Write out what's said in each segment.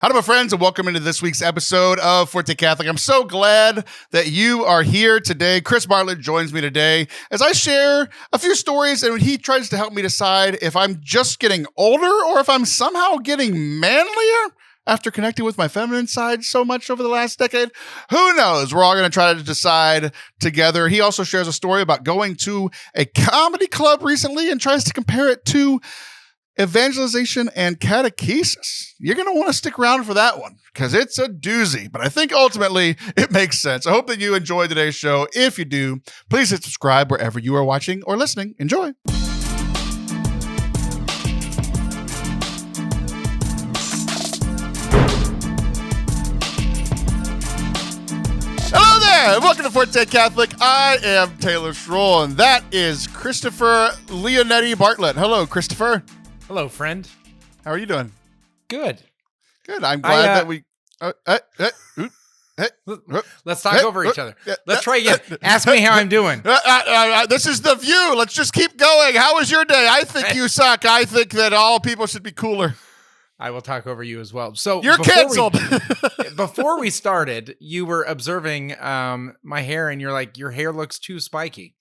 Hello, my friends, and welcome into this week's episode of Forte Catholic. I'm so glad that you are here today. Chris Bartlett joins me today as I share a few stories, and he tries to help me decide if I'm just getting older or if I'm somehow getting manlier after connecting with my feminine side so much over the last decade. Who knows? We're all going to try to decide together. He also shares a story about going to a comedy club recently and tries to compare it to Evangelization and catechesis. You're going to want to stick around for that one because it's a doozy, but I think ultimately it makes sense. I hope that you enjoyed today's show. If you do, please hit subscribe wherever you are watching or listening. Enjoy. Hello there, welcome to Forte Catholic. I am Taylor Schroll, and that is Christopher Leonetti Bartlett. Hello, Christopher. Hello, friend. How are you doing? Good. Good. I'm glad that we... Let's talk over each other. Let's try again. Ask me how I'm doing. This is The View. Let's just keep going. How was your day? I think you suck. I think that all people should be cooler. I will talk over you as well. So you're canceled. Before we started, you were observing my hair, and you're like, your hair looks too spiky.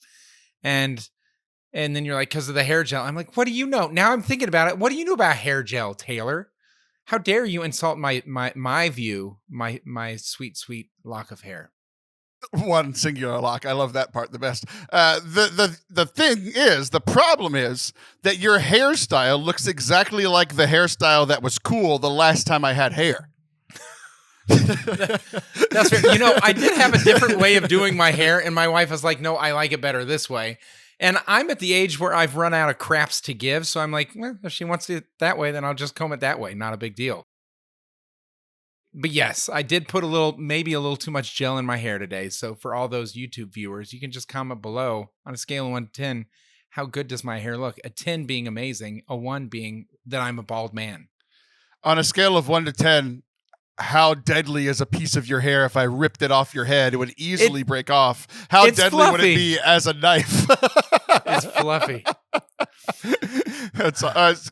And then you're like, because of the hair gel. I'm like, what do you know? Now I'm thinking about it. What do you know about hair gel, Taylor? How dare you insult my view, my sweet, sweet lock of hair? One singular lock. I love that part the best. The problem is that your hairstyle looks exactly like the hairstyle that was cool the last time I had hair. That's fair. You know, I did have a different way of doing my hair, and my wife was like, no, I like it better this way. And I'm at the age where I've run out of craps to give. So I'm like, well, if she wants it that way, then I'll just comb it that way. Not a big deal. But yes, I did put maybe a little too much gel in my hair today. So for all those YouTube viewers, you can just comment below on a scale of 1 to 10. How good does my hair look? A 10 being amazing. A 1 being that I'm a bald man. On a scale of 1 to 10, how deadly is a piece of your hair if I ripped it off your head? It would easily break off. How deadly fluffy. would it be as a knife? It's fluffy.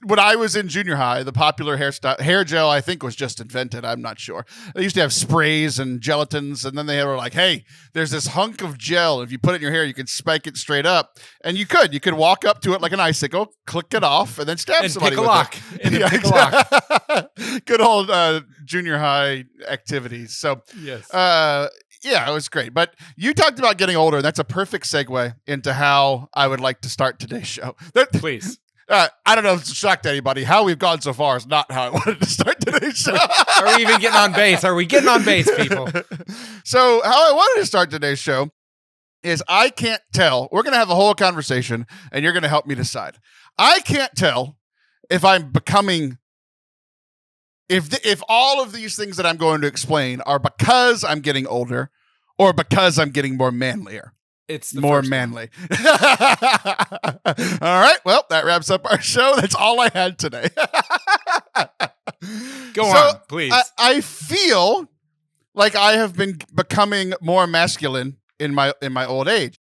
When I was in junior high, the popular hair gel, I think, was just invented. I'm not sure. They used to have sprays and gelatins, and then they were like, hey, there's this hunk of gel. If you put it in your hair, you can spike it straight up. And you could walk up to it like an icicle, click it off, and then stab somebody pick a with lock. it. And then pick a lock. Good old junior high activities. So, yes. Yeah, it was great. But you talked about getting older, and that's a perfect segue into how I would like to start today's show. Please. I don't know if it's shocked to anybody. How we've gone so far is not how I wanted to start today's show. Are we even getting on base? Are we getting on base, people? So how I wanted to start today's show is I can't tell. We're going to have a whole conversation, and you're going to help me decide. I can't tell if I'm becoming... If all of these things that I'm going to explain are because I'm getting older or because I'm getting more manlier. It's the more manly. All right. Well, that wraps up our show. That's all I had today. Go on, please. I feel like I have been becoming more masculine in my old age,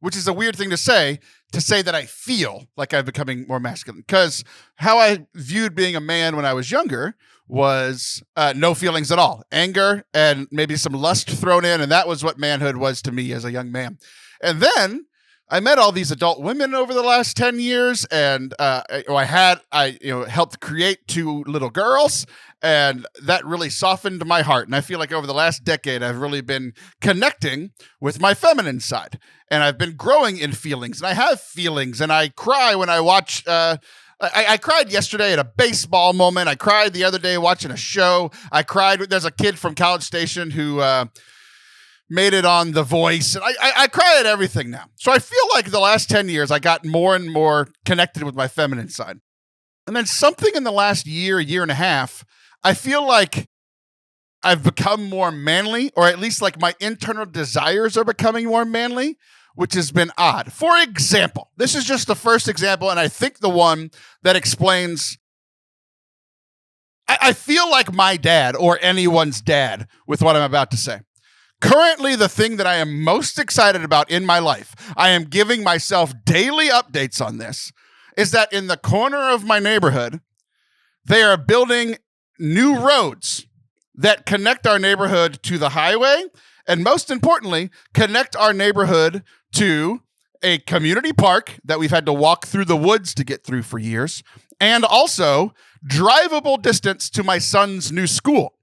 which is a weird thing to say that I feel like I'm becoming more masculine, because how I viewed being a man when I was younger was no feelings at all, anger and maybe some lust thrown in. And that was what manhood was to me as a young man. And then I met all these adult women over the last 10 years, and I helped create 2 little girls, and that really softened my heart. And I feel like over the last decade, I've really been connecting with my feminine side, and I've been growing in feelings, and I have feelings, and I cry when I watch. I cried yesterday at a baseball moment. I cried the other day watching a show. I cried. There's a kid from College Station who made it on The Voice. And I cry at everything now. So I feel like the last 10 years, I got more and more connected with my feminine side. And then something in the last year and a half, I feel like I've become more manly, or at least like my internal desires are becoming more manly, which has been odd. For example, this is just the first example, and I think the one that explains... I feel like my dad, or anyone's dad, with what I'm about to say. Currently, the thing that I am most excited about in my life, I am giving myself daily updates on this, is that in the corner of my neighborhood, they are building new roads that connect our neighborhood to the highway, and most importantly, connect our neighborhood to a community park that we've had to walk through the woods to get through for years, and also drivable distance to my son's new school.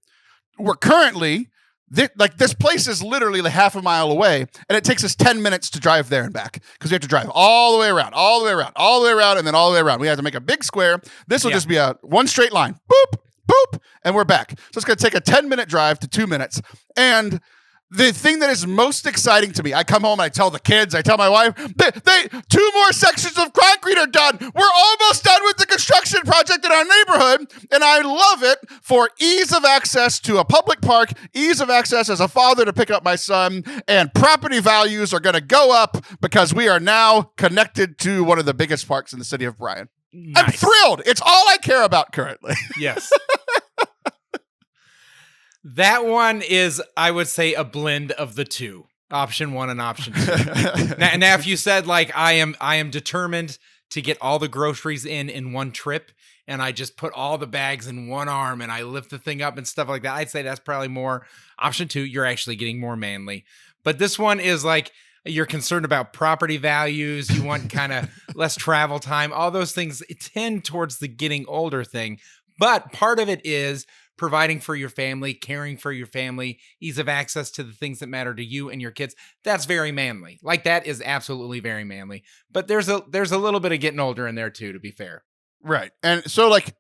We're currently, this place is literally like half a mile away, and it takes us 10 minutes to drive there and back because we have to drive all the way around, all the way around, all the way around, and then all the way around. We have to make a big square. This will just be a one straight line. Boop, boop, and we're back. So it's going to take a 10-minute drive to 2 minutes. And the thing that is most exciting to me, I come home and I tell the kids, I tell my wife, they 2 more sections of concrete are done. We're almost done with the construction project in our neighborhood. And I love it for ease of access to a public park, ease of access as a father to pick up my son, and property values are going to go up because we are now connected to one of the biggest parks in the city of Bryan. Nice. I'm thrilled. It's all I care about currently. Yes. That one is, I would say, a blend of the two, option 1 and option 2. now, if you said like I am determined to get all the groceries in one trip, and I just put all the bags in one arm and I lift the thing up and stuff like that, I'd say that's probably more option 2. You're actually getting more manly. But this one is like you're concerned about property values. You want kind of less travel time. All those things tend towards the getting older thing. But part of it is providing for your family, caring for your family, ease of access to the things that matter to you and your kids. That's very manly. Like that is absolutely very manly. But there's a little bit of getting older in there too, to be fair. Right. And so like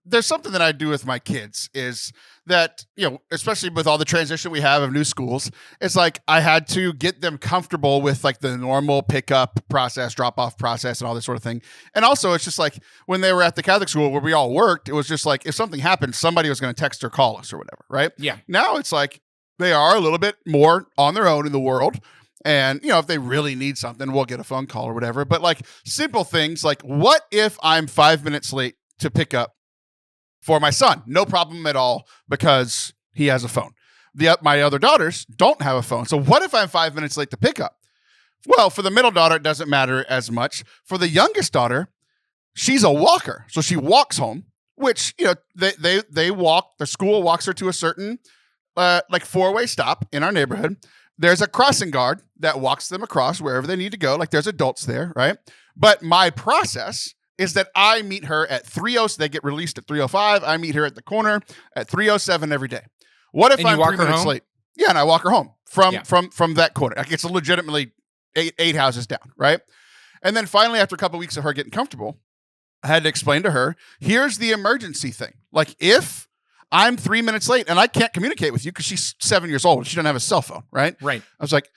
there's something that I do with my kids is that, especially with all the transition we have of new schools, it's like I had to get them comfortable with like the normal pickup process, drop off process and all this sort of thing. And also it's just like when they were at the Catholic school where we all worked, it was just like if something happened, somebody was going to text or call us or whatever. Right. Yeah. Now it's like they are a little bit more on their own in the world. And, if they really need something, we'll get a phone call or whatever. But like simple things like what if I'm 5 minutes late to pick up for my son? No problem at all because he has a phone. My other daughters don't have a phone. So what if I'm 5 minutes late to pick up? Well, for the middle daughter, it doesn't matter as much. For the youngest daughter, she's a walker. So she walks home, which, they walk, the school walks her to a certain like 4-way stop in our neighborhood. There's a crossing guard that walks them across wherever they need to go. Like there's adults there, right? But my process is that I meet her at 3:00. They get released at 3:05. I meet her at the corner at 3:07 every day. What if I'm 3 minutes late? Yeah, and I walk her home from that corner. Like it's legitimately eight houses down, right? And then finally, after a couple of weeks of her getting comfortable, I had to explain to her, here's the emergency thing. Like if I'm 3 minutes late and I can't communicate with you because she's 7 years old. She doesn't have a cell phone, right? Right. I was like,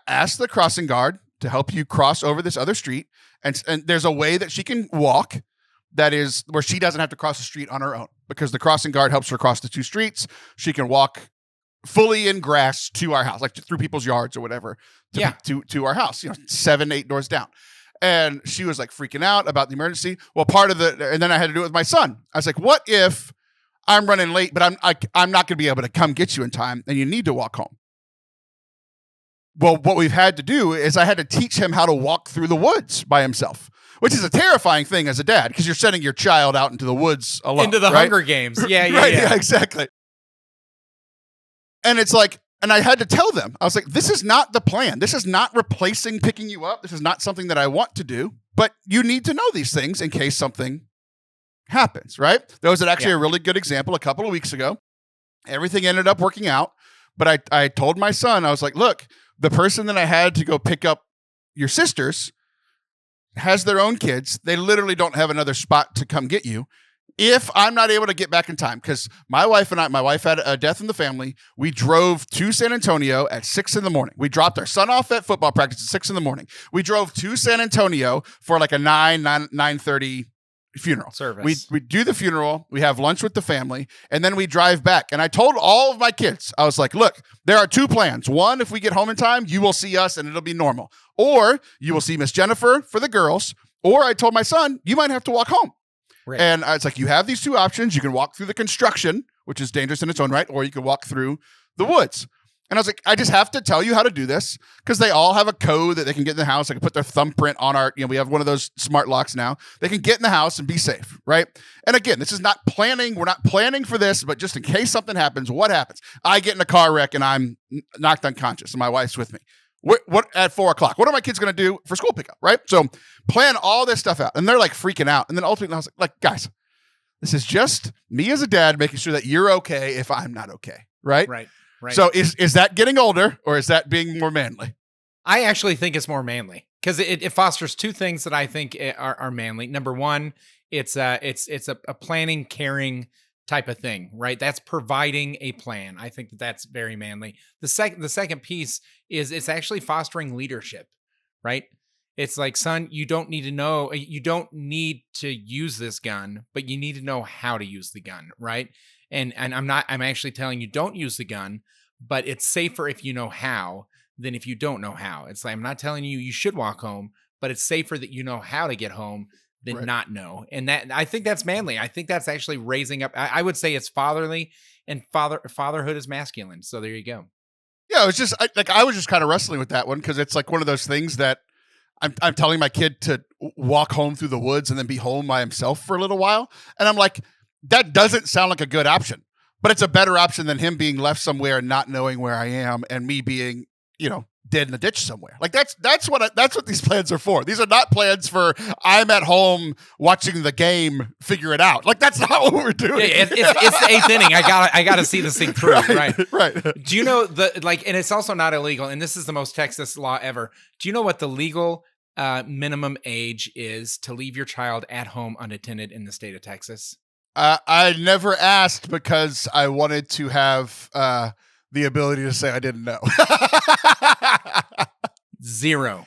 ask the crossing guard to help you cross over this other street. And there's a way that she can walk that is where she doesn't have to cross the street on her own because the crossing guard helps her cross the 2 streets. She can walk fully in grass to our house, like through people's yards or whatever, to our house, 7, 8 doors down. And she was like freaking out about the emergency. Well, and then I had to do it with my son. I was like, what if I'm running late, but I'm not going to be able to come get you in time and you need to walk home? Well, what we've had to do is I had to teach him how to walk through the woods by himself, which is a terrifying thing as a dad because you're sending your child out into the woods alone. Into the Hunger Games. Yeah, exactly. And it's like, and I had to tell them, I was like, this is not the plan. This is not replacing picking you up. This is not something that I want to do, but you need to know these things in case something happens, right? There was actually a really good example a couple of weeks ago. Everything ended up working out, but I told my son, I was like, look, the person that I had to go pick up your sisters has their own kids. They literally don't have another spot to come get you. If I'm not able to get back in time, because my wife had a death in the family. We drove to San Antonio at 6 a.m. We dropped our son off at football practice at 6 a.m. We drove to San Antonio for like a 9:30 funeral service. We do the funeral, we have lunch with the family, and then we drive back. And I told all of my kids, I was like, look, there are 2 plans. One, if we get home in time, you will see us and it'll be normal. Or you will see Miss Jennifer for the girls. Or I told my son, you might have to walk home. Right. And it's like, you have these 2 options. You can walk through the construction, which is dangerous in its own right, or you can walk through the woods. And I was like, I just have to tell you how to do this because they all have a code that they can get in the house. I can put their thumbprint on our, we have one of those smart locks now. They can get in the house and be safe, right? And again, this is not planning. We're not planning for this, but just in case something happens, what happens? I get in a car wreck and I'm knocked unconscious and my wife's with me. What at 4:00? What are my kids going to do for school pickup, right? So plan all this stuff out. And they're like freaking out. And then ultimately I was like, guys, this is just me as a dad making sure that you're okay if I'm not okay, right? Right. Right. So is that getting older or is that being more manly? I actually think it's more manly because it fosters two things that I think are manly. Number one, it's a planning, caring type of thing, right? That's providing a plan. I think that's very manly. The second piece is it's actually fostering leadership, right? It's like, son, you don't need to use this gun, but you need to know how to use the gun, right? And I'm actually telling you don't use the gun, but it's safer if you know how than if you don't know how. It's like, I'm not telling you should walk home, but it's safer that you know how to get home than not know. And that, I think that's manly. I think that's actually raising up. I would say it's fatherly, and fatherhood is masculine. So there you go. Yeah, it was just I was just kind of wrestling with that one because it's like one of those things that I'm telling my kid to walk home through the woods and then be home by himself for a little while. And I'm like, that doesn't sound like a good option, but it's a better option than him being left somewhere and not knowing where I am and me being, dead in a ditch somewhere. Like that's what these plans are for. These are not plans for I'm at home watching the game, figure it out. Like that's not what we're doing. Yeah, it's the 8th inning. I gotta see this thing through. Right. Do you know and it's also not illegal. And this is the most Texas law ever. Do you know what the legal minimum age is to leave your child at home unattended in the state of Texas? I never asked because I wanted to have the ability to say I didn't know. 0.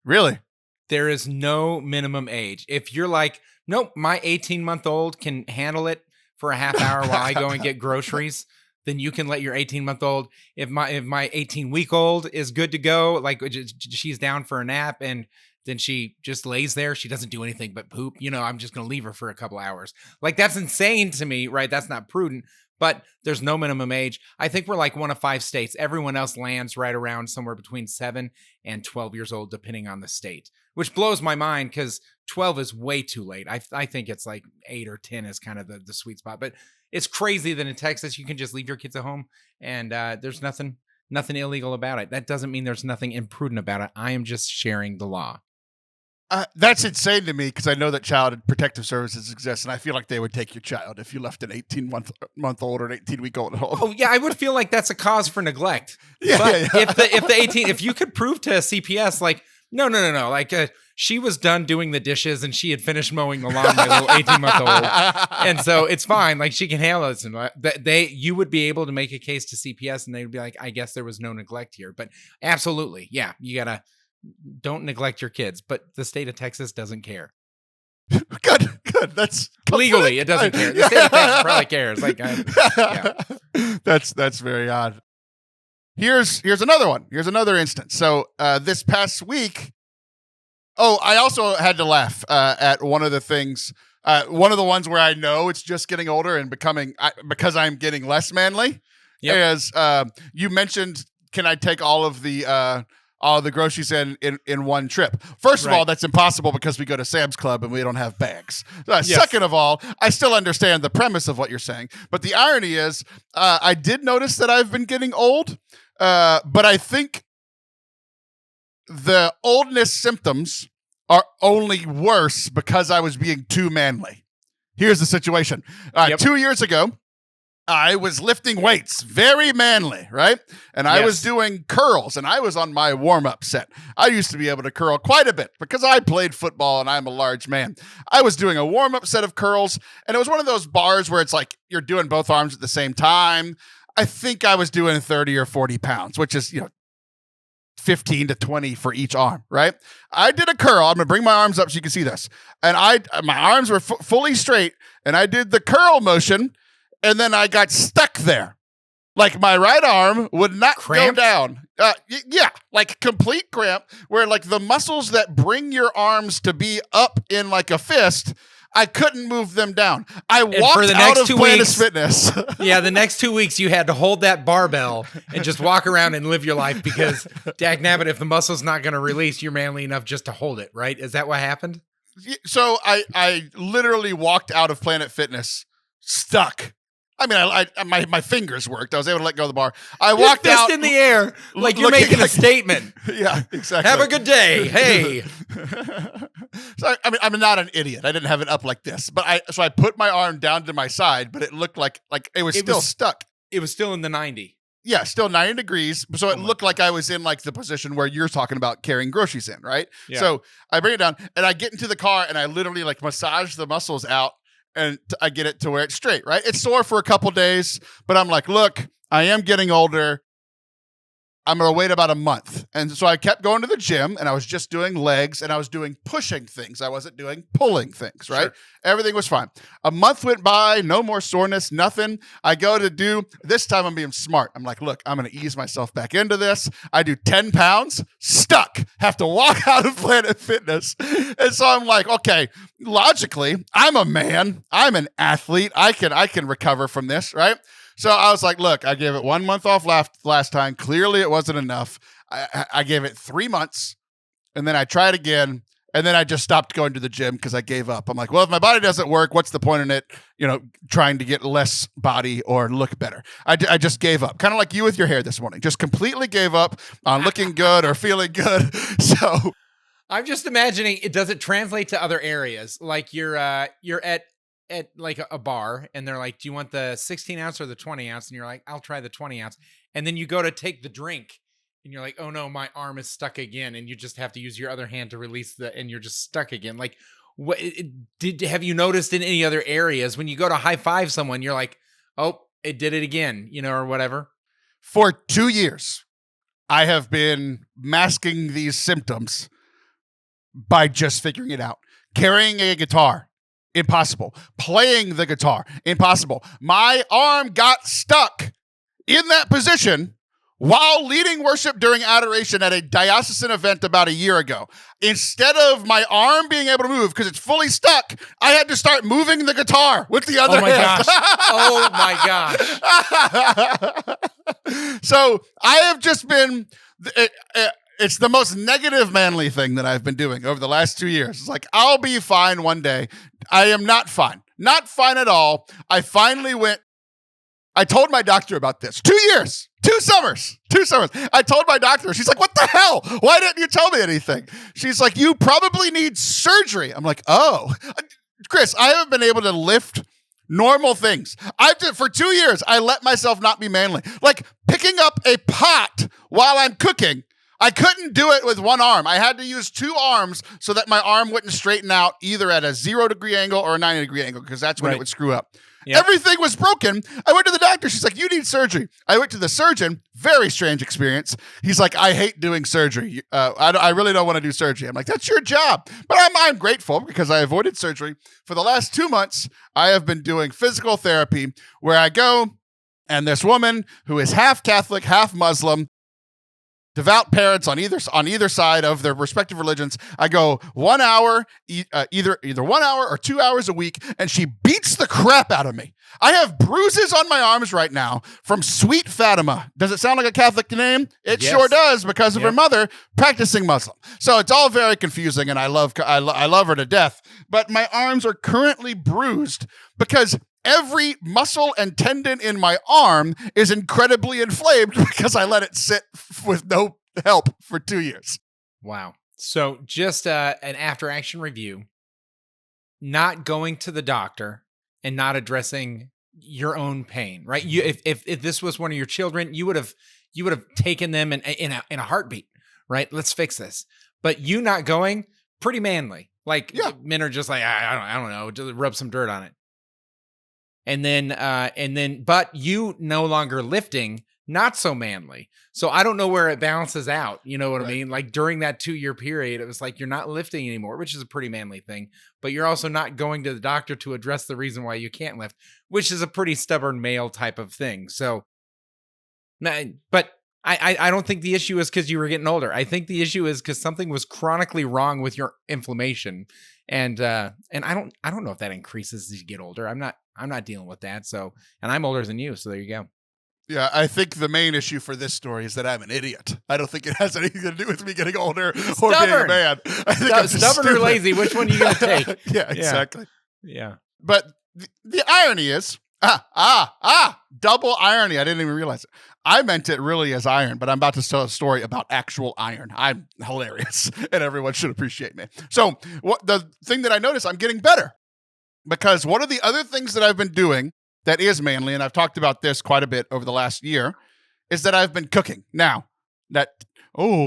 Really? There is no minimum age. If you're like, nope, my 18-month-old can handle it for a half hour while I go and get groceries, then you can let your 18-month-old. If my 18-week-old is good to go, like she's down for a nap and then she just lays there, she doesn't do anything but poop, I'm just going to leave her for a couple hours. Like that's insane to me, right? That's not prudent. But there's no minimum age. I think we're like one of 5 states. Everyone else lands right around somewhere between 7 and 12 years old, depending on the state, which blows my mind because 12 is way too late. I think it's like 8 or 10 is kind of the sweet spot. But it's crazy that in Texas, you can just leave your kids at home and there's nothing illegal about it. That doesn't mean there's nothing imprudent about it. I am just sharing the law. That's insane to me because I know that Child Protective Services exist, and I feel like they would take your child if you left an 18-month-old or an 18-week-old at home. Oh yeah, I would feel like that's a cause for neglect. Yeah, but if you could prove to CPS like no, like she was done doing the dishes and she had finished mowing the lawn, my little 18-month-old, and so it's fine. Like she can handle it. And you would be able to make a case to CPS, and they would be like, I guess there was no neglect here. But absolutely, yeah, you gotta. Don't neglect your kids, but the state of Texas doesn't care. Good. That's legally, it doesn't care. The state of Texas probably cares. Like, yeah. That's very odd. Here's another one. Here's another instance. So this past week, I also had to laugh at one of the things. One of the ones where I know it's just getting older and because I'm getting less manly. Yep. As you mentioned, can I take all the groceries in one trip? First of all, that's impossible because we go to Sam's Club and we don't have bags. Yes. Second of all, I still understand the premise of what you're saying. But the irony is, I did notice that I've been getting old, but I think the oldness symptoms are only worse because I was being too manly. Here's the situation. 2 years ago, I was lifting weights, very manly, right? And I was doing curls, and I was on my warm-up set. I used to be able to curl quite a bit because I played football and I'm a large man. I was doing a warm-up set of curls, and it was one of those bars where it's like you're doing both arms at the same time. I think I was doing 30 or 40 pounds, which is, 15 to 20 for each arm, right? I did a curl. I'm going to bring my arms up so you can see this. And my arms were fully straight, and I did the curl motion, and then I got stuck there. Like my right arm would not go down. Like complete cramp where like the muscles that bring your arms to be up in like a fist, I couldn't move them down. I for walked the out next of 2 Planet weeks- Fitness. Yeah, the next 2 weeks you had to hold that barbell and just walk around and live your life because, dagnabbit, if the muscle's not going to release, you're manly enough just to hold it, right? Is that what happened? So I literally walked out of Planet Fitness stuck. I mean, my fingers worked. I was able to let go of the bar. I walked Fist out in the air, like you're looking making a like- statement. Yeah, exactly. Have a good day. Hey. So I'm not an idiot. I didn't have it up like this, but I put my arm down to my side, but it looked like it was still stuck. It was still in the 90. Yeah, still 90 degrees. So it looked like I was in like the position where you're talking about carrying groceries in, right? Yeah. So I bring it down and I get into the car and I literally like massage the muscles out and I get it to where it's straight, right? It's sore for a couple days, but I'm like, look, I am getting older. I'm going to wait about a month. And so I kept going to the gym and I was just doing legs and I was doing pushing things. I wasn't doing pulling things, right? Sure. Everything was fine. A month went by, no more soreness, nothing. I go to do, this time I'm being smart. I'm like, look, I'm going to ease myself back into this. I do 10 pounds, stuck, have to walk out of Planet Fitness. And so I'm like, okay, logically, I'm a man. I'm an athlete. I can recover from this, right? So I was like, look, I gave it 1 month off last time. Clearly it wasn't enough. I gave it 3 months and then I tried again. And then I just stopped going to the gym because I gave up. I'm like, well, if my body doesn't work, what's the point in it, trying to get less body or look better? I just gave up. Kind of like you with your hair this morning. Just completely gave up on looking good or feeling good. So I'm just imagining, does it translate to other areas? Like you're at like a bar and they're like, do you want the 16 ounce or the 20 ounce? And you're like, I'll try the 20 ounce. And then you go to take the drink and you're like, oh no, my arm is stuck again. And you just have to use your other hand to release and you're just stuck again. Like, what have you noticed in any other areas when you go to high five someone, you're like, oh, it did it again, or whatever? For 2 years, I have been masking these symptoms by just figuring it out. Carrying a guitar, impossible. Playing the guitar, impossible. My arm got stuck in that position while leading worship during adoration at a diocesan event about a year ago. Instead of my arm being able to move because it's fully stuck, I had to start moving the guitar with the other hand. Oh my gosh. So I have just been... It's the most negative manly thing that I've been doing over the last 2 years. It's like, I'll be fine one day. I am not fine. Not fine at all. I finally went... I told my doctor about this. 2 years. 2 summers. I told my doctor. She's like, what the hell? Why didn't you tell me anything? She's like, you probably need surgery. I'm like, oh. Chris, I haven't been able to lift normal things. For 2 years, I let myself not be manly. Like picking up a pot while I'm cooking. I couldn't do it with one arm. I had to use 2 arms so that my arm wouldn't straighten out either at a 0-degree angle or a 90-degree angle because that's when it would screw up. Yep. Everything was broken. I went to the doctor. She's like, you need surgery. I went to the surgeon. Very strange experience. He's like, I hate doing surgery. I really don't want to do surgery. I'm like, that's your job. But I'm grateful because I avoided surgery. For the last 2 months, I have been doing physical therapy where I go and this woman who is half Catholic, half Muslim, devout parents on either side of their respective religions. I go 1 hour, either 1 hour or 2 hours a week, and she beats the crap out of me. I have bruises on my arms right now from Sweet Fatima. Does it sound like a Catholic name? It sure does because of her mother practicing Muslim. So it's all very confusing, and I love her to death. But my arms are currently bruised because every muscle and tendon in my arm is incredibly inflamed because I let it sit with no help for 2 years. Wow. So just an after action review, not going to the doctor and not addressing your own pain, right? If this was one of your children, you would have taken them in a heartbeat, right? Let's fix this. But you not going, pretty manly. Like men are just like, I don't know, just rub some dirt on it. And then, but you no longer lifting, not so manly. So I don't know where it balances out. You know what I mean? Like during that 2 year period, it was like, you're not lifting anymore, which is a pretty manly thing, but you're also not going to the doctor to address the reason why you can't lift, which is a pretty stubborn male type of thing. So, but I don't think the issue is because you were getting older. I think the issue is because something was chronically wrong with your inflammation, and I don't know if that increases as you get older. I'm not dealing with that. So, and I'm older than you, so there you go. Yeah, I think the main issue for this story is that I'm an idiot. I don't think it has anything to do with me getting older or being a man. I think I'm stubborn or lazy. Which one are you going to take? Yeah, exactly. Yeah. But the irony is, double irony. I didn't even realize it. I meant it really as iron, but I'm about to tell a story about actual iron. I'm hilarious, and everyone should appreciate me. So the thing that I noticed, I'm getting better, because one of the other things that I've been doing that is manly, and I've talked about this quite a bit over the last year, is that I've been cooking. Now,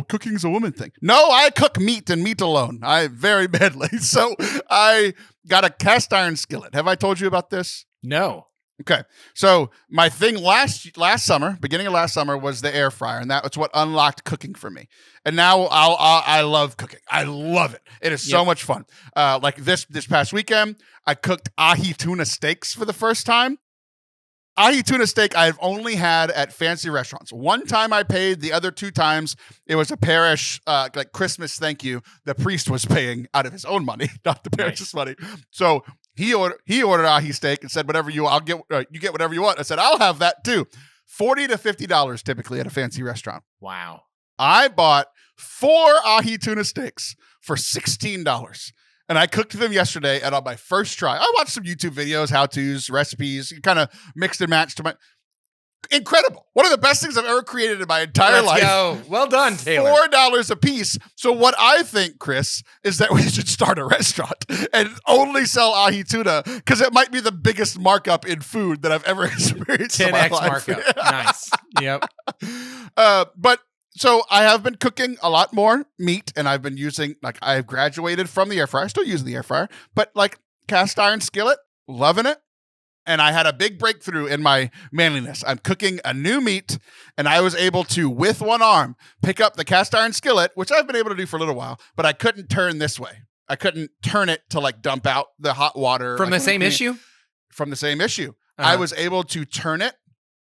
cooking's a woman thing. No, I cook meat and meat alone. Very badly. So I got a cast iron skillet. Have I told you about this? No. Okay. So my thing last summer, beginning of last summer, was the air fryer, and that's what unlocked cooking for me. And now I love cooking. I love it. It is so much fun. Like this past weekend, I cooked ahi tuna steaks for the first time. Ahi tuna steak I've only had at fancy restaurants. One time I paid, the other 2 times it was a parish like Christmas thank you. The priest was paying out of his own money, not the parish's money. So he ordered ahi steak and said, "Whatever you get whatever you want." I said, "I'll have that too." $40 to $50 typically at a fancy restaurant. Wow. I bought 4 ahi tuna steaks for $16. And I cooked them yesterday, and on my first try, I watched some YouTube videos, how-tos, recipes, kind of mixed and matched to my... Incredible. One of the best things I've ever created in my entire life. Go. Well done, Taylor. $4 a piece. So what I think, Chris, is that we should start a restaurant and only sell ahi tuna, because it might be the biggest markup in food that I've ever experienced in my 10x life. markup. Nice. Yep. But so I have been cooking a lot more meat, and I've been using, like, I've graduated from the air fryer. Still using the air fryer, but like cast iron skillet, loving it. And I had a big breakthrough in my manliness. I'm cooking a new meat, and I was able to, with one arm, pick up the cast iron skillet, which I've been able to do for a little while, but I couldn't turn this way. I couldn't turn it to like dump out the hot water. From the same issue? From the same issue. Uh-huh. I was able to turn it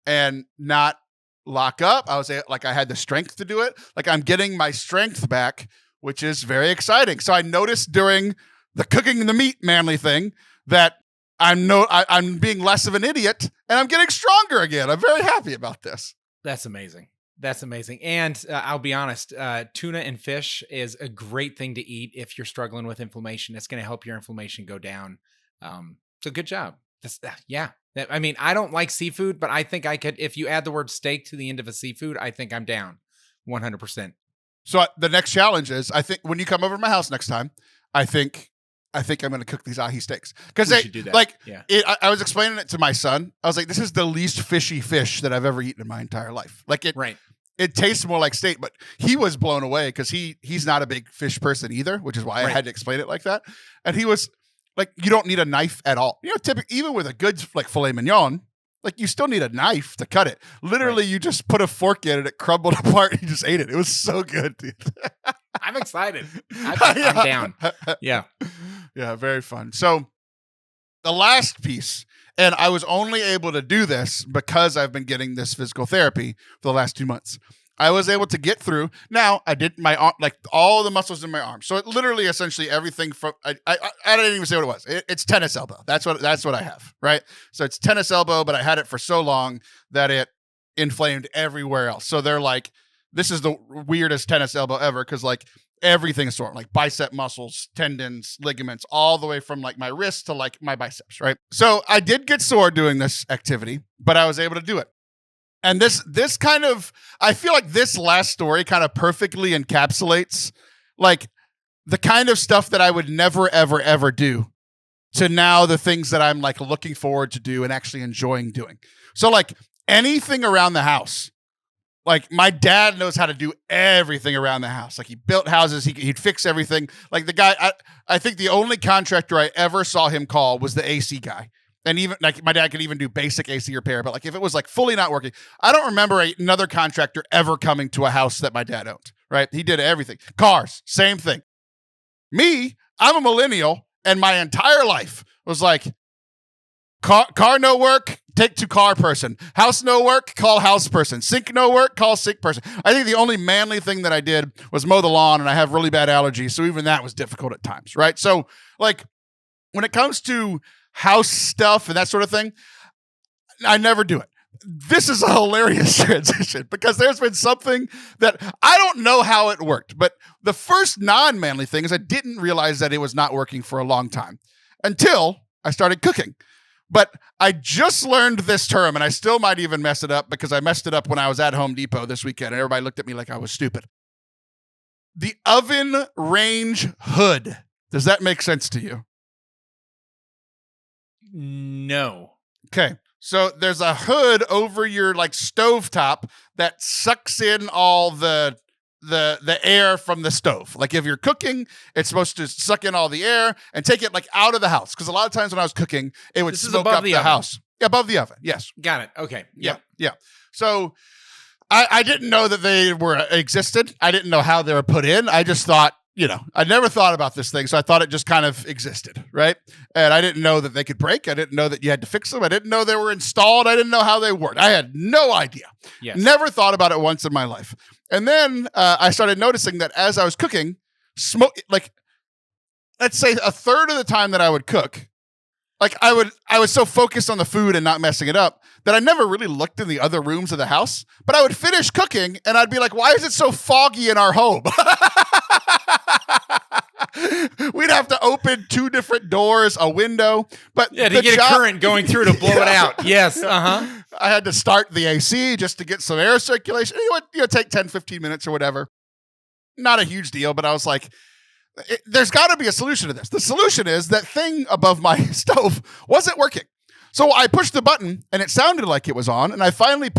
and not lock up. I had the strength to do it. Like, I'm getting my strength back, which is very exciting. So I noticed during the cooking the meat manly thing that I'm being less of an idiot, and I'm getting stronger again. I'm very happy about this. That's amazing. That's amazing. And I'll be honest, tuna and fish is a great thing to eat if you're struggling with inflammation. It's going to help your inflammation go down. So good job. I mean, I don't like seafood, but I think I could, if you add the word steak to the end of a seafood, I think I'm down 100%. So the next challenge is, I think when you come over to my house next time, I think I'm going to cook these ahi steaks, because I was explaining it to my son. I was like, this is the least fishy fish that I've ever eaten in my entire life. Like it tastes more like steak, but he was blown away because he's not a big fish person either, which is why I had to explain it like that. And he was like, you don't need a knife at all. You know, typically, even with a good like filet mignon, like, you still need a knife to cut it. Literally, you just put a fork in it, it crumbled apart, and you just ate it. It was so good, dude. I'm excited. I'm down. Yeah. Yeah, very fun. So the last piece, and I was only able to do this because I've been getting this physical therapy for the last 2 months. I was able to get through. Now, I did my arm, like all the muscles in my arm. So it literally, essentially everything from, I didn't even say what it was. It's tennis elbow. That's what I have, right? So it's tennis elbow, but I had it for so long that it inflamed everywhere else. So they're like, this is the weirdest tennis elbow ever, because like everything is sore, like bicep muscles, tendons, ligaments, all the way from like my wrist to like my biceps, right? So I did get sore doing this activity, but I was able to do it. And this kind of, I feel like this last story kind of perfectly encapsulates like the kind of stuff that I would never, ever, ever do to now the things that I'm like looking forward to do and actually enjoying doing. So like anything around the house, like my dad knows how to do everything around the house. Like he built houses, he'd fix everything. Like the guy, I think the only contractor I ever saw him call was the AC guy. And even like my dad could even do basic AC repair, but like if it was like fully not working, I don't remember another contractor ever coming to a house that my dad owned, right? He did everything. Cars, same thing. Me, I'm a millennial, and my entire life was like, car no work, take to car person. House no work, call house person. Sink no work, call sink person. I think the only manly thing that I did was mow the lawn, and I have really bad allergies, so even that was difficult at times, right? So, like, when it comes to house stuff and that sort of thing, I never do it. This is a hilarious transition because there's been something that I don't know how it worked, but the first non-manly thing is I didn't realize that it was not working for a long time until I started cooking. But I just learned this term, and I still might even mess it up because I messed it up when I was at Home Depot this weekend, and everybody looked at me like I was stupid. The oven range hood. Does that make sense to you? No. Okay. So there's a hood over your like stovetop that sucks in all the air from the stove. Like if you're cooking, it's supposed to suck in all the air and take it like out of the house. Because a lot of times when I was cooking, it would smoke up the house. Yeah, above the oven. Yes. Got it. Okay. Yep. Yeah. So I didn't know that they existed. I didn't know how they were put in. I just thought, I never thought about this thing, so I thought it just kind of existed, right? And I didn't know that they could break. I didn't know that you had to fix them. I didn't know they were installed. I didn't know how they worked. I had no idea. Yes. Never thought about it once in my life. And then I started noticing that as I was cooking, like, let's say a third of the time that I would cook, like I was so focused on the food and not messing it up that I never really looked in the other rooms of the house. But I would finish cooking and I'd be like, why is it so foggy in our home? We'd have to open 2 different doors, a window. But to get a current going through to blow it out. Yes. Uh-huh. I had to start the AC just to get some air circulation. It would take 10, 15 minutes or whatever. Not a huge deal, but I was like, there's got to be a solution to this. The solution is that thing above my stove wasn't working. So I pushed the button and it sounded like it was on. And I finally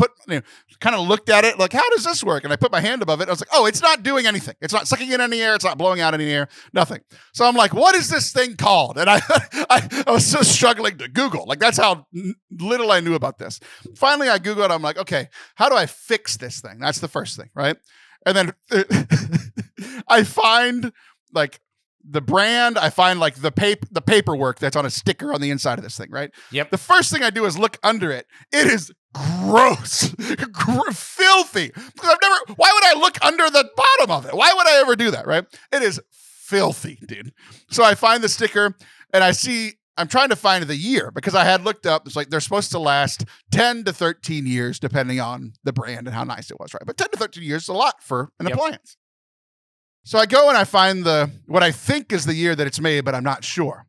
kind of looked at it like, how does this work? And I put my hand above it. And I was like, oh, it's not doing anything. It's not sucking in any air. It's not blowing out any air. Nothing. So I'm like, what is this thing called? And I was so struggling to Google. Like that's how little I knew about this. Finally, I Googled. I'm like, okay, how do I fix this thing? That's the first thing, right? And then I find like the brand, I find like the paperwork that's on a sticker on the inside of this thing, right? Yep. The first thing I do is look under it. It is gross, filthy. Because why would I look under the bottom of it? Why would I ever do that, right? It is filthy, dude. So I find the sticker and I'm trying to find the year because I had looked up, it's like they're supposed to last 10 to 13 years depending on the brand and how nice it was, right? But 10 to 13 years is a lot for an appliance. So I go and I find what I think is the year that it's made, but I'm not sure.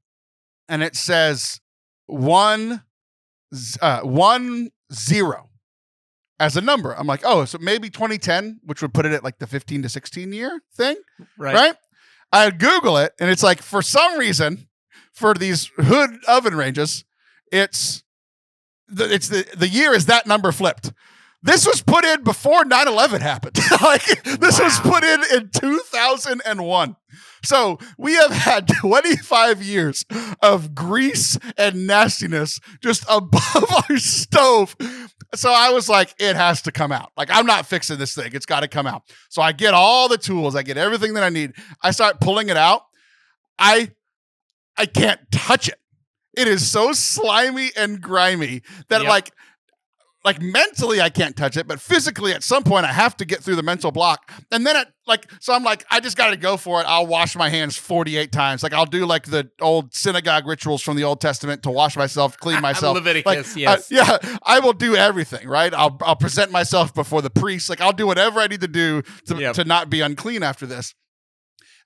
And it says 10 as a number. I'm like, oh, so maybe 2010, which would put it at like the 15 to 16 year thing. Right? I Google it and it's like, for some reason, for these hood oven ranges, the year is that number flipped. This was put in before 9/11 happened. This was put in 2001. So we have had 25 years of grease and nastiness just above our stove. So I was like, it has to come out. Like, I'm not fixing this thing. It's got to come out. So I get all the tools. I get everything that I need. I start pulling it out. I can't touch it. It is so slimy and grimy that like mentally I can't touch it, but physically at some point I have to get through the mental block. And then so I'm like, I just got to go for it. I'll wash my hands 48 times. Like I'll do like the old synagogue rituals from the Old Testament to wash myself, clean myself. Leviticus, yes. I will do everything, right? I'll present myself before the priest. Like I'll do whatever I need to do to not be unclean after this.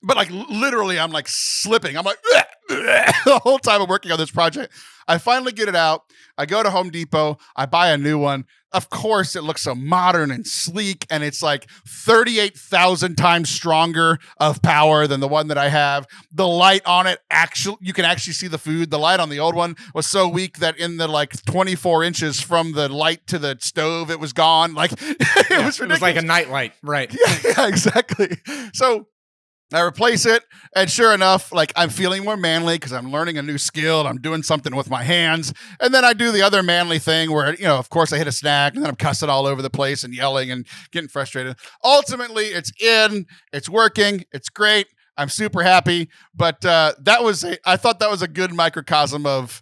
But like literally I'm like slipping. I'm like, the whole time I'm working on this project. I finally get it out. I go to Home Depot. I buy a new one. Of course, it looks so modern and sleek, and it's like 38,000 times stronger of power than the one that I have. The light on it, you can actually see the food. The light on the old one was so weak that in the like 24 inches from the light to the stove, it was gone. Like it was ridiculous. It was like a night light, right? Yeah, exactly. So I replace it, and sure enough, like I'm feeling more manly because I'm learning a new skill and I'm doing something with my hands. And then I do the other manly thing where, of course I hit a snag and then I'm cussing all over the place and yelling and getting frustrated. Ultimately, it's working, it's great. I'm super happy. But I thought that was a good microcosm of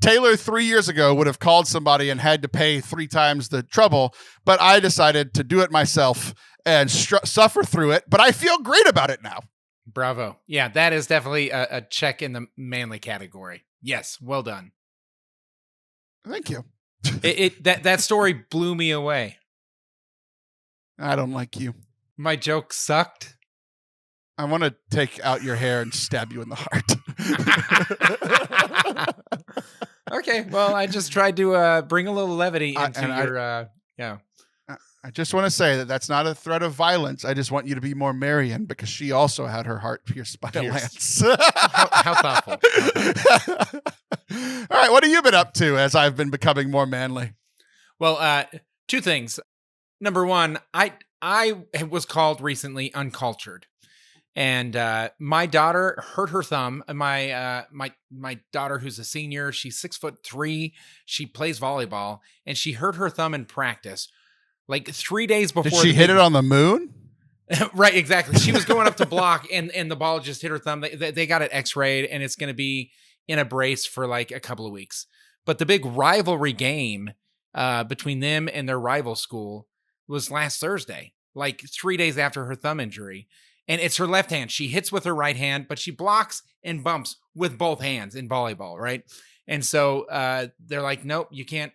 Taylor 3 years ago would have called somebody and had to pay 3 times the trouble, but I decided to do it myself and suffer through it. But I feel great about it now. Bravo. Yeah, that is definitely a check in the manly category. Yes, well done. Thank you. That story blew me away. I don't like you. My joke sucked. I want to take out your hair and stab you in the heart. Okay, well, I just tried to bring a little levity into yeah. I just want to say that that's not a threat of violence. I just want you to be more Marian because she also had her heart pierced by a lance. How thoughtful. All right, what have you been up to as I've been becoming more manly? Well, 2 things. Number 1, I was called recently uncultured. And my daughter hurt her thumb. My daughter, who's a senior, she's 6'3". She plays volleyball, and she hurt her thumb in practice. Like 3 days before. Did she hit it on the moon? Right, exactly. She was going up to block, and the ball just hit her thumb. They got it X-rayed, and it's going to be in a brace for like a couple of weeks. But the big rivalry game between them and their rival school was last Thursday, like 3 days after her thumb injury. And it's her left hand. She hits with her right hand, but she blocks and bumps with both hands in volleyball, right? And so they're like, nope, you can't.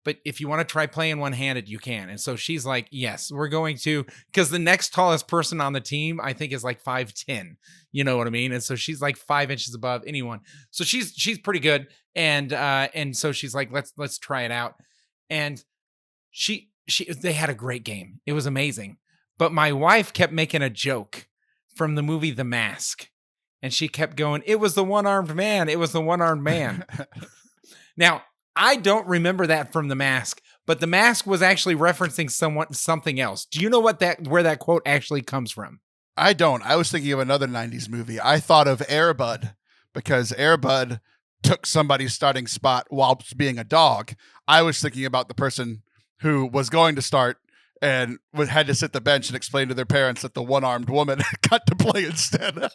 But if you want to try playing one-handed, you can. And so she's like, yes, we're going to, because the next tallest person on the team, I think, is like 5'10". You know what I mean? And so she's like 5 inches above anyone. So she's pretty good. And so she's like, let's try it out. And they had a great game. It was amazing. But my wife kept making a joke from the movie The Mask. And she kept going, it was the one-armed man. It was the one-armed man. Now, I don't remember that from The Mask, but The Mask was actually referencing something else. Do you know where that quote actually comes from? I don't. I was thinking of another 90s movie. I thought of Air Bud because Air Bud took somebody's starting spot while being a dog. I was thinking about the person who was going to start and had to sit the bench and explain to their parents that the one-armed woman got to play instead.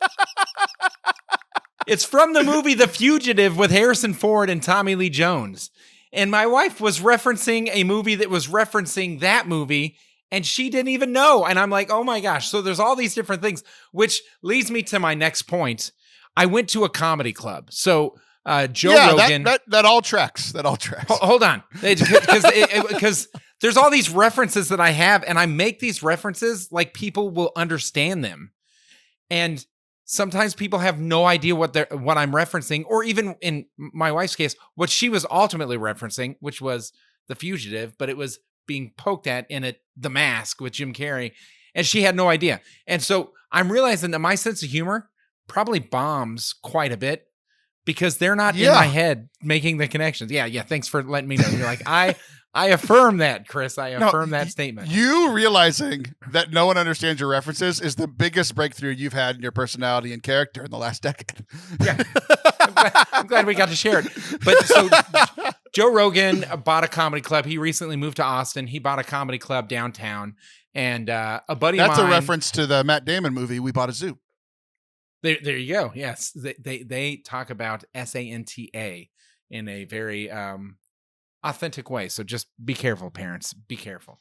It's from the movie The Fugitive with Harrison Ford and Tommy Lee Jones. And my wife was referencing a movie that was referencing that movie, and she didn't even know. And I'm like, oh my gosh. So there's all these different things, which leads me to my next point. I went to a comedy club. So Joe Rogan. That all tracks. That all tracks. Hold on. Because there's all these references that I have, and I make these references like people will understand them. And sometimes people have no idea what I'm referencing, or even in my wife's case, what she was ultimately referencing, which was The Fugitive, but it was being poked at in The Mask with Jim Carrey, and she had no idea. And so I'm realizing that my sense of humor probably bombs quite a bit because they're not in my head making the connections. Yeah. Thanks for letting me know. You're like, I affirm that, Chris. I affirm that statement. You realizing that no one understands your references is the biggest breakthrough you've had in your personality and character in the last decade. Yeah. I'm glad we got to share it. But so Joe Rogan bought a comedy club. He recently moved to Austin. He bought a comedy club downtown. And a buddy of mine. That's a reference to the Matt Damon movie, We Bought a Zoo. There you go. Yes. They talk about Santa in a very authentic way. So just be careful, parents. Be careful.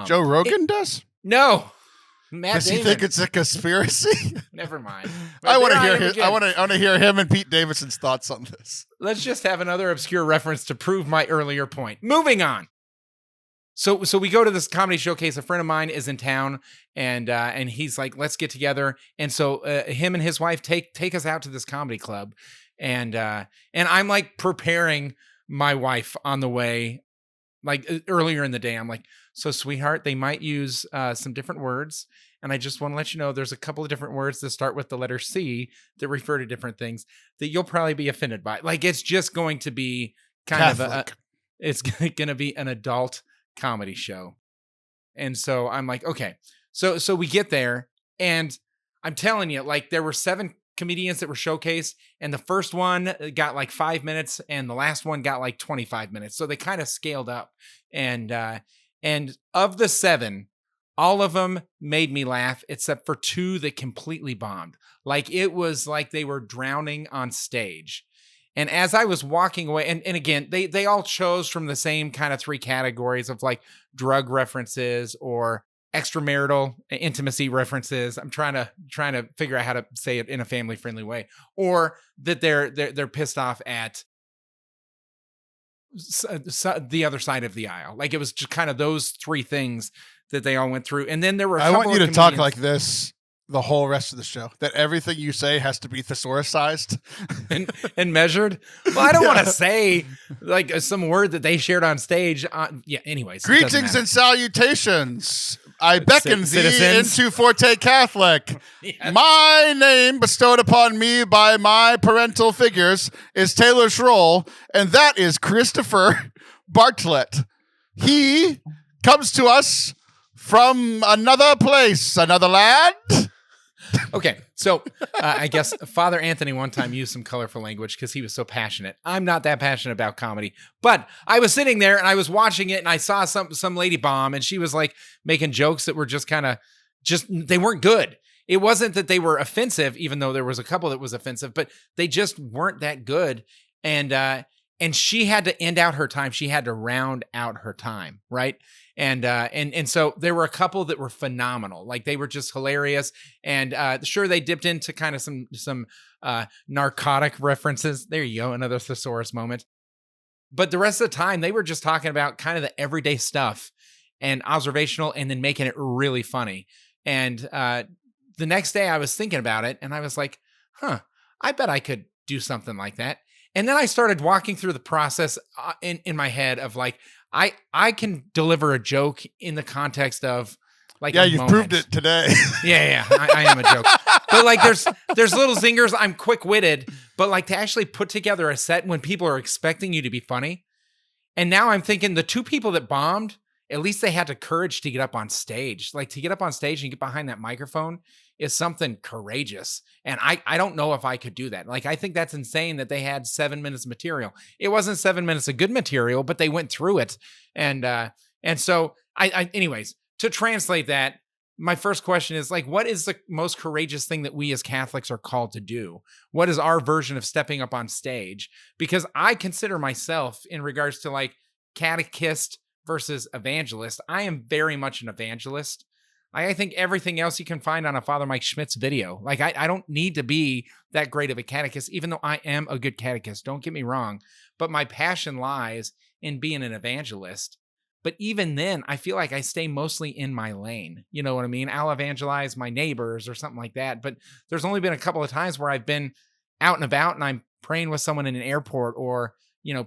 Joe Rogan does? No. Matt Does Damon. he think it's a conspiracy? Never mind. I want to hear his, I want to hear him and Pete Davidson's thoughts on this. Let's just have another obscure reference to prove my earlier point. Moving on. So we go to this comedy showcase. A friend of mine is in town, and he's like, "Let's get together." And so him and his wife take us out to this comedy club, and I'm like preparing my wife on the way, like earlier in the day. I'm like, "So, sweetheart, they might use some different words, and I just want to let you know there's a couple of different words that start with the letter C that refer to different things that you'll probably be offended by. Like, it's just going to be kind Catholic. it's going to be an adult comedy show." And so I'm like, okay. So we get there, and I'm telling you, like, there were 7 comedians that were showcased, and the first one got like 5 minutes, and the last one got like 25 minutes. So they kind of scaled up, and of the 7, all of them made me laugh except for 2 that completely bombed. Like, it was like they were drowning on stage. And as I was walking away, and again, they all chose from the same kind of 3 categories of like drug references or extramarital intimacy references. I'm trying to figure out how to say it in a family friendly way, or that they're pissed off at the other side of the aisle. Like it was just kind of those 3 things that they all went through. And then there were I want you to talk like this the whole rest of the show, that everything you say has to be thesaurus sized and measured. Well, I don't want to say like some word that they shared on stage. Anyways. Greetings and salutations. I beckon Citizens. thee into Forte Catholic. Yes. My name bestowed upon me by my parental figures is Taylor Schroll, and that is Christopher Bartlett. He comes to us from another place, another land. Okay, so I guess Father Anthony one time used some colorful language because he was so passionate. I'm not that passionate about comedy, but I was sitting there and I was watching it and I saw some lady bomb and she was like making jokes that were just kind of they weren't good. It wasn't that they were offensive, even though there was a couple that was offensive, but they just weren't that good. And she had to end out her time. She had to round out her time, right? And so there were a couple that were phenomenal. Like they were just hilarious. And sure, they dipped into kind of some narcotic references. There you go, another thesaurus moment. But the rest of the time, they were just talking about kind of the everyday stuff and observational, and then making it really funny. And the next day, I was thinking about it, and I was like, I bet I could do something like that. And then I started walking through the process in my head of like, I can deliver a joke in the context of like, you've proved it today. Yeah, I am a joke. But like, there's little zingers. I'm quick-witted, but like to actually put together a set when people are expecting you to be funny. And now I'm thinking the 2 people that bombed, at least they had the courage to get up on stage. Like to get up on stage and get behind that microphone is something courageous. And I don't know if I could do that. Like, I think that's insane that they had 7 minutes of material. It wasn't 7 minutes of good material, but they went through it. And so anyways, to translate that, my first question is like, what is the most courageous thing that we as Catholics are called to do? What is our version of stepping up on stage? Because I consider myself, in regards to like catechist versus evangelist, I am very much an evangelist. I think everything else you can find on a Father Mike Schmitz video. Like I don't need to be that great of a catechist, even though I am a good catechist. Don't get me wrong. But my passion lies in being an evangelist. But even then, I feel like I stay mostly in my lane. You know what I mean? I'll evangelize my neighbors or something like that. But there's only been a couple of times where I've been out and about and I'm praying with someone in an airport, or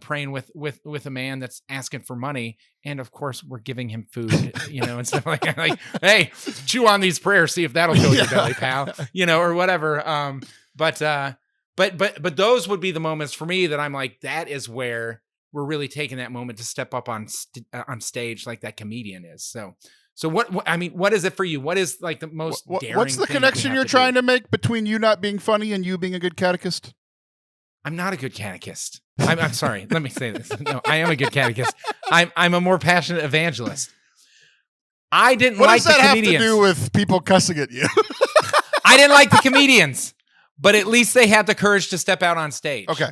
praying with a man that's asking for money. And of course we're giving him food, and stuff like that. Like, hey, chew on these prayers, see if that'll fill your belly, pal, or whatever. But those would be the moments for me that I'm like, that is where we're really taking that moment to step up on stage like that comedian is. So what is it for you? What is like the most daring what's the thing connection you're trying to make between you not being funny and you being a good catechist? I'm not a good catechist. I'm sorry. Let me say this. No, I am a good catechist. I'm a more passionate evangelist. I didn't like the comedians. What does that have to do with people cussing at you? I didn't like the comedians, but at least they had the courage to step out on stage. Okay.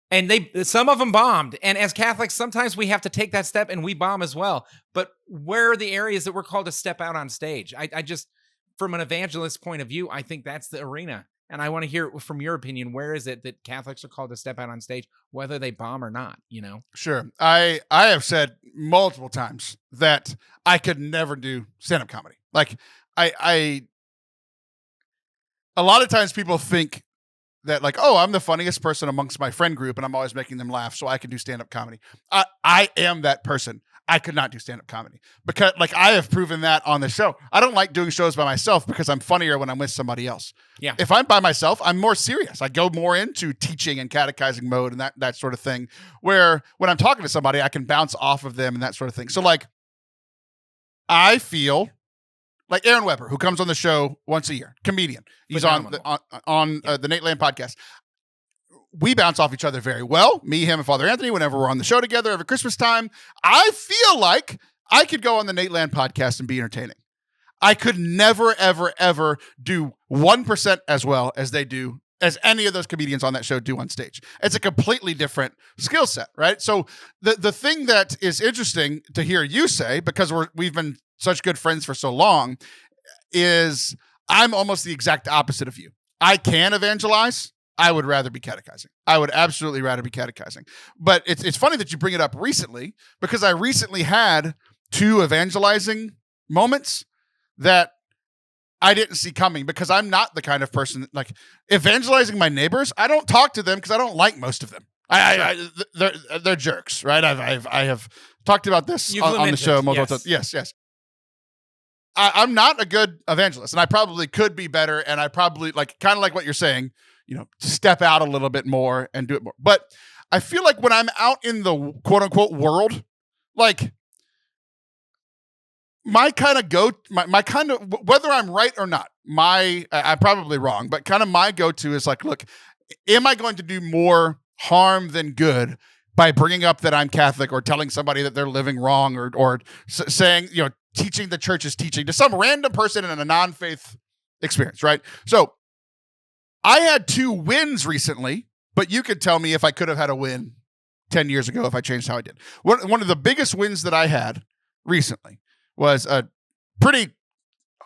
And some of them bombed. And as Catholics, sometimes we have to take that step and we bomb as well. But where are the areas that we're called to step out on stage? I just, from an evangelist point of view, I think that's the arena. And I want to hear from your opinion. Where is it that Catholics are called to step out on stage, whether they bomb or not, Sure. I have said multiple times that I could never do stand-up comedy. Like a lot of times people think that like, oh, I'm the funniest person amongst my friend group and I'm always making them laugh, so I can do stand-up comedy. I am that person. I could not do stand-up comedy because like I have proven that on the show. I don't like doing shows by myself because I'm funnier when I'm with somebody else. Yeah. If I'm by myself, I'm more serious. I go more into teaching and catechizing mode and that sort of thing, where when I'm talking to somebody, I can bounce off of them and that sort of thing. So like, I feel like Aaron Weber, who comes on the show once a year, comedian. He's Phenomenal. on the Nate Land podcast. We bounce off each other very well. Me, him, and Father Anthony, whenever we're on the show together every Christmas time. I feel like I could go on the Nate Land podcast and be entertaining. I could never, ever, ever do 1% as well as they do as any of those comedians on that show do on stage. It's a completely different skill set, right? So the thing that is interesting to hear you say, because we've been such good friends for so long, is I'm almost the exact opposite of you. I can evangelize. I would rather be catechizing. I would absolutely rather be catechizing. But it's funny that you bring it up recently, because I recently had 2 evangelizing moments that I didn't see coming, because I'm not the kind of person like evangelizing my neighbors. I don't talk to them because I don't like most of them. They're jerks, right? I have talked about this on the show multiple times. Yes. I'm not a good evangelist, and I probably could be better. And I probably kind of like what you're saying, to step out a little bit more and do it more. But I feel like when I'm out in the quote unquote world, like my kind of whether I'm right or not, I'm probably wrong, but kind of my go-to is like, look, am I going to do more harm than good by bringing up that I'm Catholic, or telling somebody that they're living wrong, or saying, teaching the church's teaching to some random person in a non-faith experience, right? So I had 2 wins recently, but you could tell me if I could have had a win 10 years ago if I changed how I did. One of the biggest wins that I had recently was a pretty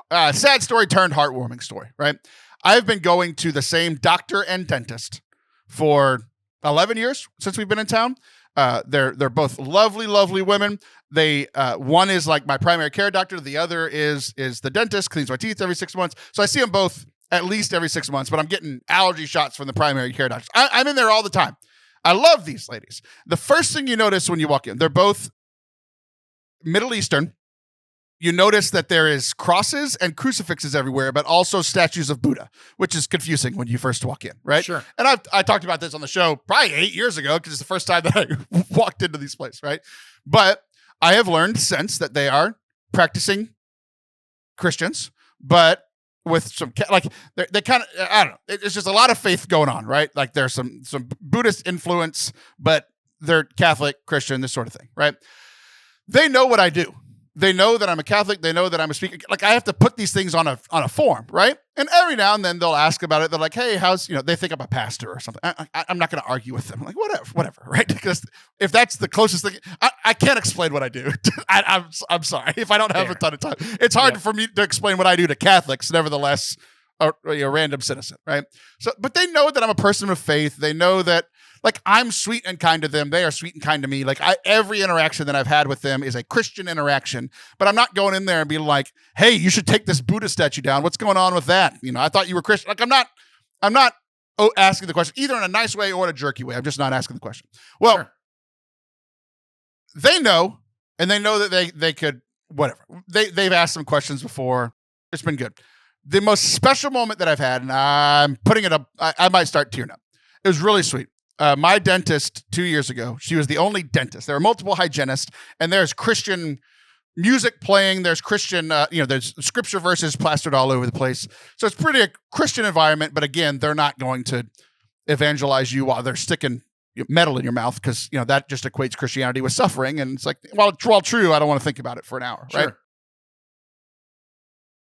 sad story turned heartwarming story, right? I've been going to the same doctor and dentist for 11 years since we've been in town. They're both lovely, lovely women. They one is like my primary care doctor. The other is the dentist, cleans my teeth every 6 months. So I see them both at least every 6 months, but I'm getting allergy shots from the primary care doctors. I'm in there all the time. I love these ladies. The first thing you notice when you walk in, they're both Middle Eastern. You notice that there is crosses and crucifixes everywhere, but also statues of Buddha, which is confusing when you first walk in, right? Sure. And I talked about this on the show probably 8 years ago, because it's the first time that I walked into these places, right? But I have learned since that they are practicing Christians, but with some they kind of, I don't know. It's just a lot of faith going on, right? Like there's some Buddhist influence, but they're Catholic, Christian, this sort of thing, right? They know what I do. They know that I'm a Catholic. They know that I'm a speaker. Like I have to put these things on a form, right? And every now and then they'll ask about it. They're like, "Hey, how's they think I'm a pastor or something." I'm not going to argue with them. I'm like whatever, right? Because if that's the closest thing, I can't explain what I do. I'm sorry if I don't have a ton of time. It's hard for me to explain what I do to Catholics. Nevertheless, a random citizen, right? So, but they know that I'm a person of faith. They know that. Like I'm sweet and kind to them. They are sweet and kind to me. Like every interaction that I've had with them is a Christian interaction, but I'm not going in there and being like, "Hey, you should take this Buddha statue down. What's going on with that? I thought you were Christian." Like I'm not asking the question either in a nice way or in a jerky way. I'm just not asking the question. Well, sure. They know, and they know that they could, whatever. They've asked some questions before. It's been good. The most special moment that I've had, and I'm putting it up, I might start tearing up. It was really sweet. My dentist 2 years ago, she was the only dentist. There are multiple hygienists, and there's Christian music playing. There's Christian, there's scripture verses plastered all over the place. So it's pretty a Christian environment, but again, they're not going to evangelize you while they're sticking metal in your mouth, because, that just equates Christianity with suffering. And it's like, well, true, I don't want to think about it for an hour, right?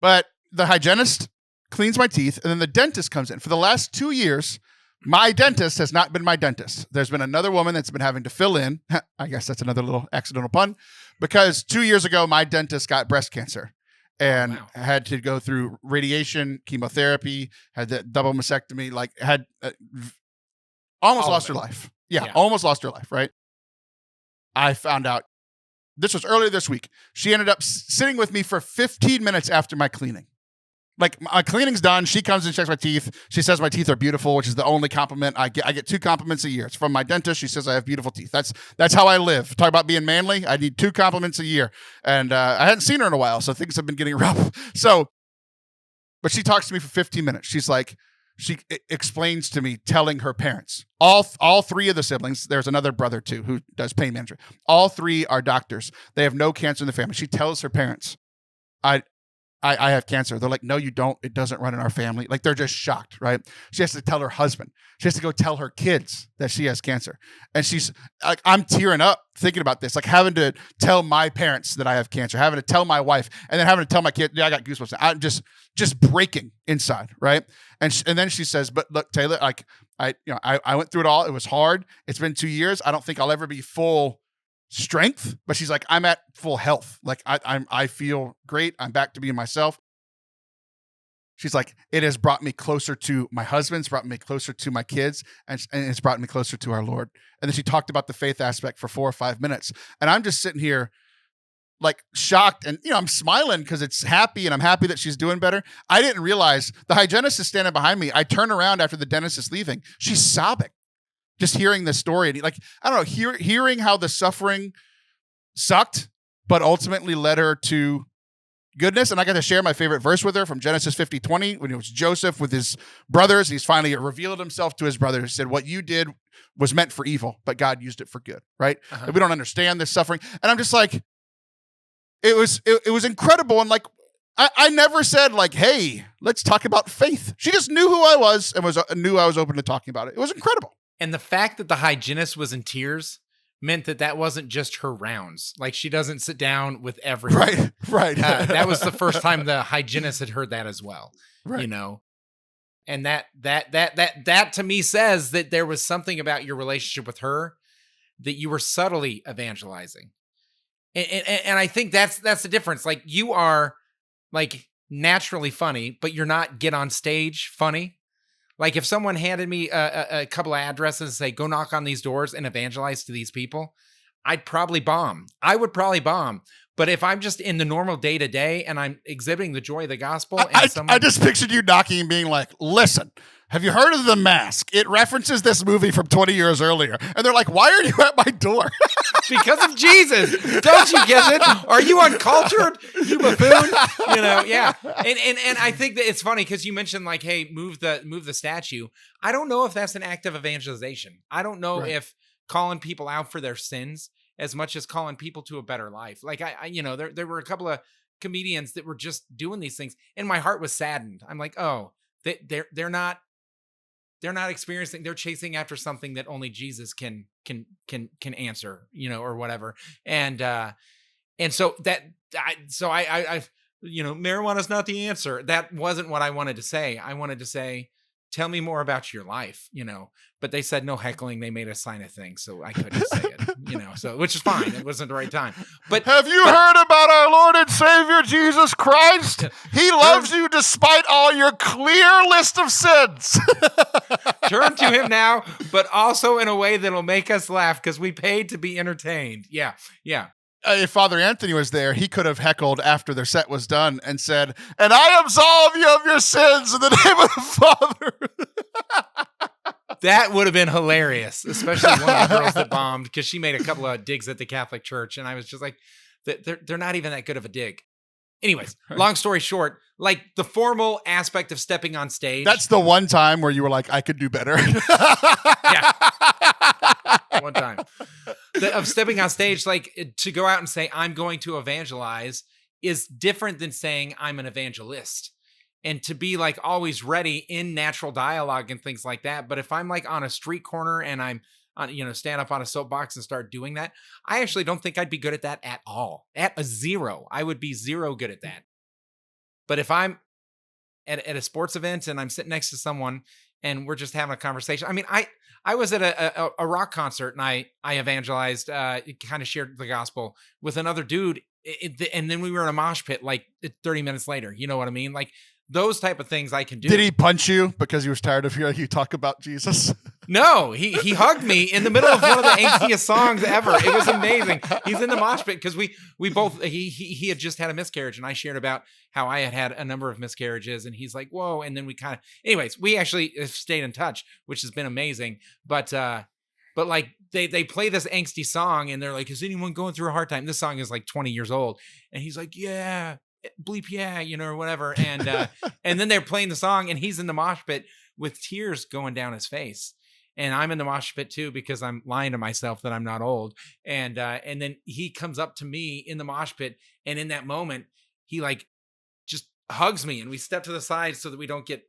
But the hygienist cleans my teeth, and then the dentist comes in. For the last 2 years, my dentist has not been my dentist. There's been another woman that's been having to fill in. I guess that's another little accidental pun, because 2 years ago, my dentist got breast cancer and had to go through radiation, chemotherapy, had the double mastectomy, had almost lost her life. Yeah, almost lost her life, right? I found out, this was earlier this week, she ended up sitting with me for 15 minutes after my cleaning. Like my cleaning's done. She comes and checks my teeth. She says my teeth are beautiful, which is the only compliment I get. I get 2 compliments a year. It's from my dentist. She says I have beautiful teeth. That's how I live. Talk about being manly. I need 2 compliments a year. And I hadn't seen her in a while, so things have been getting rough. But she talks to me for 15 minutes. She's like, she explains to me, telling her parents, all 3 of the siblings, there's another brother too who does pain management. All 3 are doctors. They have no cancer in the family. She tells her parents, I have cancer. They're like, no, you don't. It doesn't run in our family. Like, they're just shocked, right? She has to tell her husband. She has to go tell her kids that she has cancer. And she's like, I'm tearing up thinking about this, like having to tell my parents that I have cancer, having to tell my wife, and then having to tell my kid. Yeah, I got goosebumps. I'm just breaking inside, right? And then she says, but look, Taylor, like I went through it all. It was hard. It's been 2 years. I don't think I'll ever be full strength, but she's like, I'm at full health. Like I feel great. I'm back to being myself. She's like, it has brought me closer to my husband, it's brought me closer to my kids, and it's brought me closer to our Lord. And then she talked about the faith aspect for 4 or 5 minutes. And I'm just sitting here like shocked, and I'm smiling because it's happy, and I'm happy that she's doing better. I didn't realize the hygienist is standing behind me. I turn around after the dentist is leaving. She's sobbing. Just hearing this story, and like, I don't know, hearing how the suffering sucked, but ultimately led her to goodness. And I got to share my favorite verse with her from Genesis 50:20, when it was Joseph with his brothers. He's finally revealed himself to his brothers. He said, what you did was meant for evil, but God used it for good, right? Uh-huh. We don't understand this suffering. And I'm just like, it was incredible. And like, I never said like, hey, let's talk about faith. She just knew who I was and knew I was open to talking about it. It was incredible. And the fact that the hygienist was in tears meant that wasn't just her rounds. Like, she doesn't sit down with everyone. Right. That was the first time the hygienist had heard that as well. Right. And that to me says that there was something about your relationship with her that you were subtly evangelizing. And I think that's the difference. Like, you are like naturally funny, but you're not get on stage funny. Like, if someone handed me a couple of addresses and say, go knock on these doors and evangelize to these people, I'd probably bomb. I would probably bomb. But if I'm just in the normal day to day and I'm exhibiting the joy of the gospel, I just pictured you knocking and being like, listen, have you heard of The Mask? It references this movie from 20 years earlier. And they're like, why are you at my door? Because of Jesus. Don't you get it? Are you uncultured? You buffoon? Yeah. And I think that it's funny because you mentioned like, hey, move the statue. I don't know if that's an act of evangelization. I don't know if calling people out for their sins as much as calling people to a better life. Like there were a couple of comedians that were just doing these things, and my heart was saddened. I'm like, oh, they're not experiencing. They're chasing after something that only Jesus can answer, or whatever. And so I marijuana's not the answer. That wasn't what I wanted to say. I wanted to say, tell me more about your life, but they said no heckling. They made us sign a thing, so I couldn't say it, so, which is fine. It wasn't the right time. But have you heard about our Lord and Savior, Jesus Christ? He loves you despite all your clear list of sins. Turn to him now, but also in a way that'll make us laugh because we paid to be entertained. Yeah. If Father Anthony was there, he could have heckled after their set was done and said, and I absolve you of your sins in the name of the Father. That would have been hilarious, especially one of the girls that bombed, because she made a couple of digs at the Catholic Church. And I was just like, they're not even that good of a dig. Anyways, long story short, like the formal aspect of stepping on stage. That's the one time where you were like, I could do better. Yeah. One time. Of stepping on stage, like to go out and say, I'm going to evangelize is different than saying I'm an evangelist. And to be like always ready in natural dialogue and things like that. But if I'm like on a street corner and I'm on, stand up on a soapbox and start doing that, I actually don't think I'd be good at that at all. At a zero, I would be zero good at that. But if I'm at a sports event and I'm sitting next to someone and we're just having a conversation. I mean, I was at a rock concert and I evangelized, kind of shared the gospel with another dude. And then we were in a mosh pit like 30 minutes later. You know what I mean? Like, those type of things I can do. Did he punch you because he was tired of hearing you talk about Jesus? No, he hugged me in the middle of one of the angstiest songs ever. It was amazing. He's in the mosh pit because we both, he had just had a miscarriage, and I shared about how I had a number of miscarriages, and he's like, whoa. And then we anyways, we actually stayed in touch, which has been amazing. But like they play this angsty song and they're like, is anyone going through a hard time? This song is like 20 years old. And he's like, yeah. Bleep yeah, or whatever, and then they're playing the song, and he's in the mosh pit with tears going down his face, and I'm in the mosh pit too because I'm lying to myself that I'm not old, and then he comes up to me in the mosh pit, and in that moment he like just hugs me and we step to the side so that we don't get,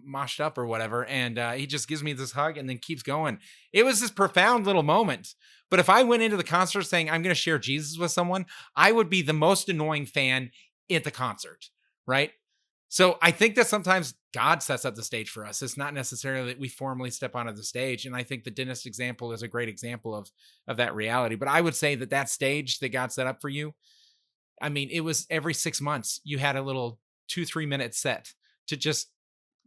moshed up or whatever. And he just gives me this hug and then keeps going. It was this profound little moment. But if I went into the concert saying I'm going to share Jesus with someone, I would be the most annoying fan at the concert, right? So I think that sometimes God sets up the stage for us. It's not necessarily that we formally step onto the stage. And I think the dentist example is a great example of that reality. But I would say that stage that God set up for you, I mean, it was every 6 months you had a little 2-3 minute set to just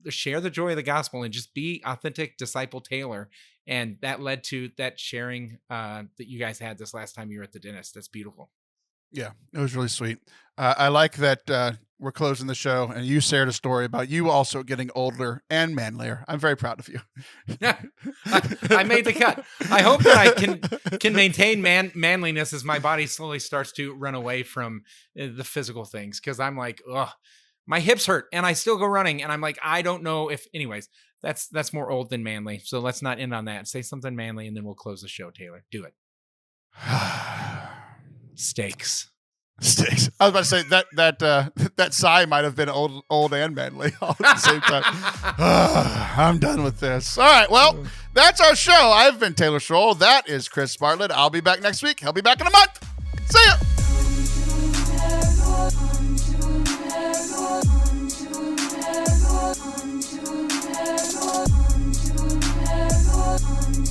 share the joy of the gospel and just be authentic disciple Taylor. And that led to that sharing that you guys had this last time you were at the dentist. That's beautiful. Yeah, it was really sweet. I like that we're closing the show and you shared a story about you also getting older and manlier. I'm very proud of you. I made the cut. I hope that I can maintain manliness as my body slowly starts to run away from the physical things. Cause I'm like, ugh, my hips hurt and I still go running. And I'm like, I don't know if anyways, that's more old than manly. So let's not end on that. Say something manly and then we'll close the show, Taylor. Do it. Steaks. I was about to say that sigh might have been old and manly all at the same time. I'm done with this. All right, well, that's our show. I've been Taylor Schroll. That is Chris Bartlett. I'll be back next week. He'll be back in a month. See ya.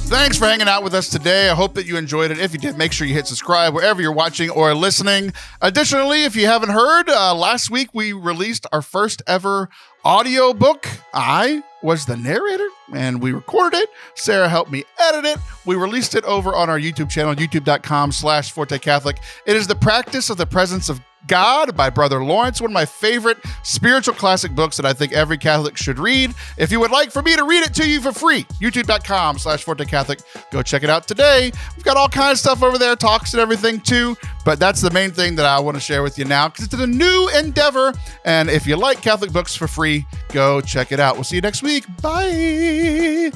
Thanks for hanging out with us today. I hope that you enjoyed it. If you did, make sure you hit subscribe wherever you're watching or listening. Additionally, if you haven't heard, last week we released our first ever audio book. I was the narrator and we recorded it. Sarah helped me edit it. We released it over on our YouTube channel, youtube.com/Forte Catholic. It is The Practice of the Presence of God by Brother Lawrence, one of my favorite spiritual classic books that I think every Catholic should read. If you would like for me to read it to you for free, youtube.com/Forte Catholic. Go check it out today. We've got all kinds of stuff over there, talks and everything too, but that's the main thing that I want to share with you now because it's a new endeavor. And if you like Catholic books for free, go check it out. We'll see you next week. Bye.